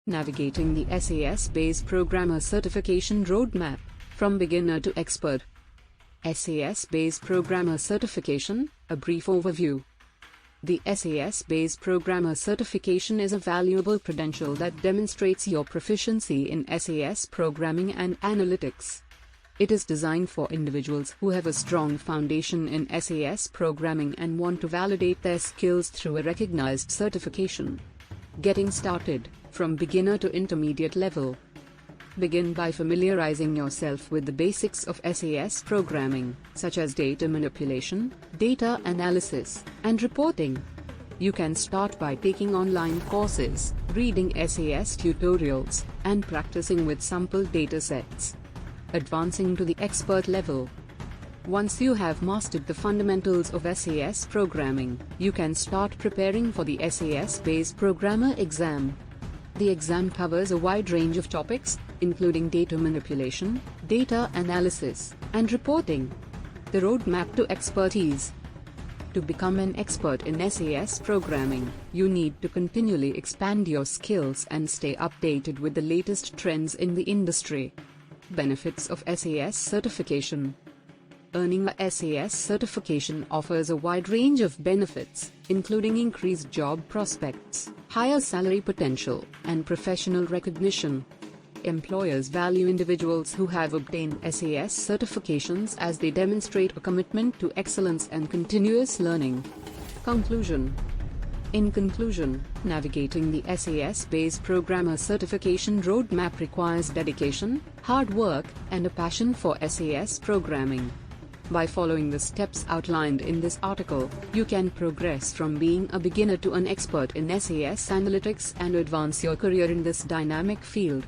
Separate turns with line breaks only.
Navigating the SAS Base Programmer Certification Roadmap, from beginner to expert. SAS Base Programmer Certification, a brief overview. The SAS Base Programmer Certification is a valuable credential that demonstrates your proficiency in SAS programming and analytics. It is designed for individuals who have a strong foundation in SAS programming and want to validate their skills through a recognized certification. Getting started, from beginner to intermediate level. Begin by familiarizing yourself with the basics of SAS programming, such as data manipulation, data analysis, and reporting. You can start by taking online courses, reading SAS tutorials, and practicing with sample datasets. Advancing to the expert level. Once you have mastered the fundamentals of SAS programming, you can start preparing for the SAS Base Programmer exam. The exam covers a wide range of topics, including data manipulation, data analysis, and reporting. The roadmap to expertise. To become an expert in SAS programming, you need to continually expand your skills and stay updated with the latest trends in the industry. Benefits of SAS certification. Earning a SAS certification offers a wide range of benefits, including increased job prospects, higher salary potential, and professional recognition. Employers value individuals who have obtained SAS certifications as they demonstrate a commitment to excellence and continuous learning. Conclusion. In conclusion, navigating the SAS Base Programmer Certification roadmap requires dedication, hard work, and a passion for SAS programming. By following the steps outlined in this article, you can progress from being a beginner to an expert in SAS analytics and advance your career in this dynamic field.